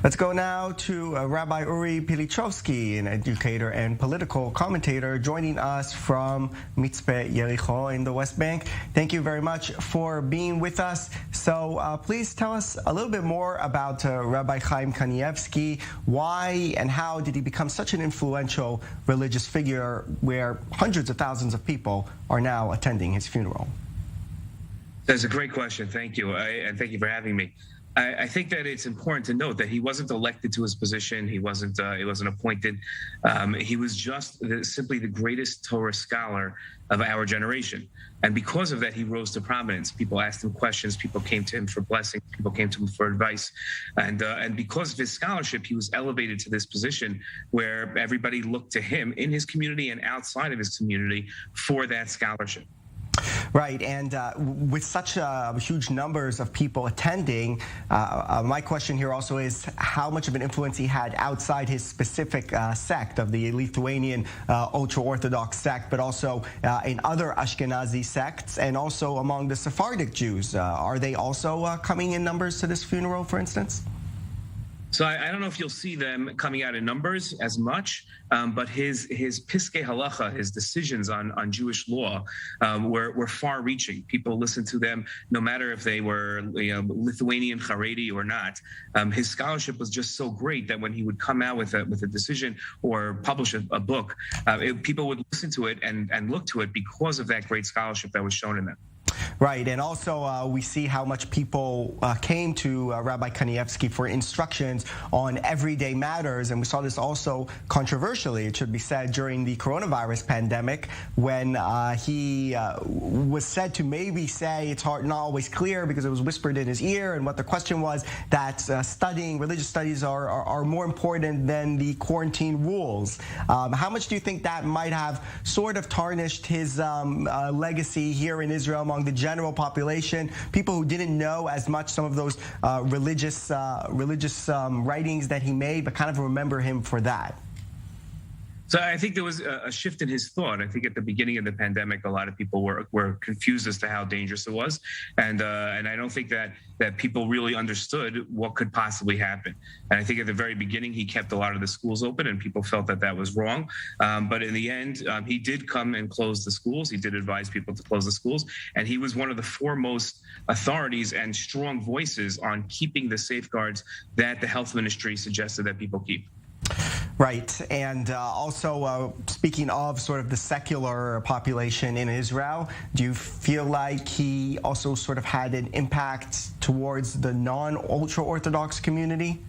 Let's go now to Rabbi Uri Pilichowski, an educator and political commentator, joining us from Mitzpeh Yericho in the West Bank. Thank you very much for being with us. So please tell us a little bit more about Rabbi Chaim Kanievsky. Why and how did he become such an influential religious figure where hundreds of thousands of people are now attending his funeral? That's a great question. Thank you. And thank you for having me. I think that it's important to note that he wasn't elected to his position. He wasn't appointed. He was just simply the greatest Torah scholar of our generation. And because of that, he rose to prominence. People asked him questions. People came to him for blessings. People came to him for advice. And because of his scholarship, he was elevated to this position where everybody looked to him in his community and outside of his community for that scholarship. Right, and with such huge numbers of people attending, my question here also is how much of an influence he had outside his specific sect of the Lithuanian ultra-Orthodox sect, but also in other Ashkenazi sects and also among the Sephardic Jews. Are they also coming in numbers to this funeral, for instance? So I don't know if you'll see them coming out in numbers as much, but his piskei halacha, his decisions on Jewish law, were far-reaching. People listened to them, no matter if they were Lithuanian Haredi or not. His scholarship was just so great that when he would come out with a decision or publish a book, people would listen to it and look to it because of that great scholarship that was shown in them. Right, and also we see how much people came to Rabbi Kanievsky for instructions on everyday matters, and we saw this also controversially, it should be said, during the coronavirus pandemic, when he was said to maybe say, it's not always clear because it was whispered in his ear, and what the question was that studying religious studies are more important than the quarantine rules. How much do you think that might have sort of tarnished his legacy here in Israel among the general population, people who didn't know as much some of those religious writings that he made, but kind of remember him for that? So I think there was a shift in his thought. I think at the beginning of the pandemic, a lot of people were confused as to how dangerous it was, and I don't think that people really understood what could possibly happen. And I think at the very beginning, he kept a lot of the schools open, and people felt that was wrong. But in the end, he did come and close the schools. He did advise people to close the schools, and he was one of the foremost authorities and strong voices on keeping the safeguards that the health ministry suggested that people keep. Right, and also speaking of sort of the secular population in Israel, do you feel like he also sort of had an impact towards the non-ultra-Orthodox community?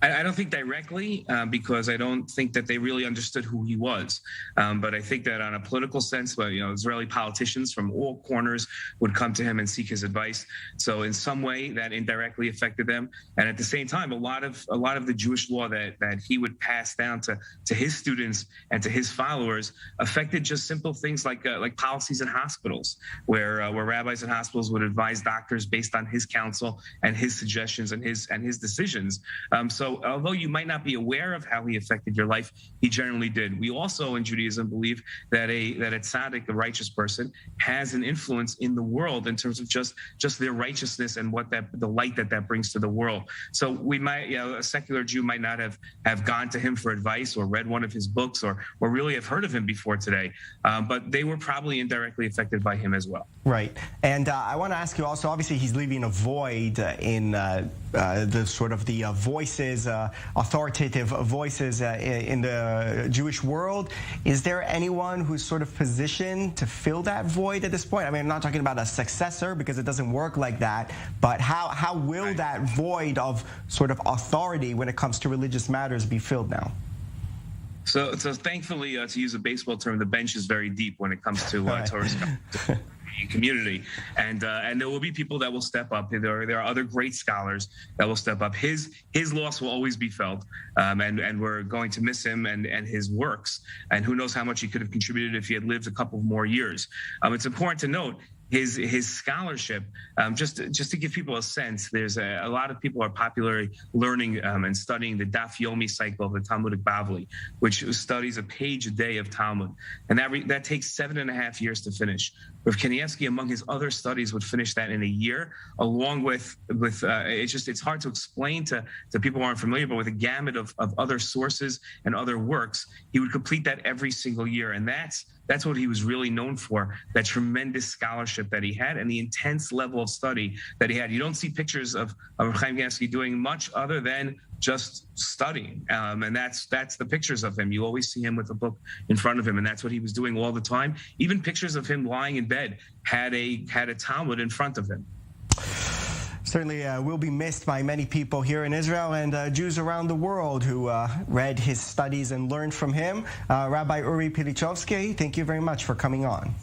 I don't think directly, because I don't think that they really understood who he was. But I think that on a political sense, Israeli politicians from all corners would come to him and seek his advice. So in some way, that indirectly affected them. And at the same time, a lot of the Jewish law that he would pass down to his students and to his followers affected just simple things like policies in hospitals, where rabbis in hospitals would advise doctors based on his counsel and his suggestions and his decisions. So although you might not be aware of how he affected your life, he generally did. We also in Judaism believe that a tzaddik, a righteous person, has an influence in the world in terms of just their righteousness and what the light that brings to the world. So we might, a secular Jew might not have gone to him for advice or read one of his books or really have heard of him before today, but they were probably indirectly affected by him as well. Right, and I want to ask you also, obviously he's leaving a void in the sort of the voices, authoritative voices in the Jewish world. Is there anyone who's sort of positioned to fill that void at this point? I mean, I'm not talking about a successor because it doesn't work like that, but how will that void of sort of authority when it comes to religious matters be filled now? So thankfully, to use a baseball term, the bench is very deep when it comes to Torah community, and there will be people that will step up. There are other great scholars that will step up. His loss will always be felt, and we're going to miss him and his works. And who knows how much he could have contributed if he had lived a couple more years. It's important to note his scholarship, just to give people a sense, there's a lot of people are popularly learning and studying the Daf Yomi cycle of the Talmudic Bavli, which studies a page a day of Talmud, and that takes 7.5 years to finish. Rav Kanievsky, among his other studies, would finish that in a year, along with it's hard to explain to people who aren't familiar, but with a gamut of other sources and other works, he would complete that every single year, and that's what he was really known for, that tremendous scholarship that he had and the intense level of study that he had. You don't see pictures of Rav Chaim Kanievsky doing much other than just studying. And that's the pictures of him. You always see him with a book in front of him, and that's what he was doing all the time. Even pictures of him lying in bed had a Talmud in front of him. Certainly will be missed by many people here in Israel and Jews around the world who read his studies and learned from him. Rabbi Uri Pilichowski, thank you very much for coming on.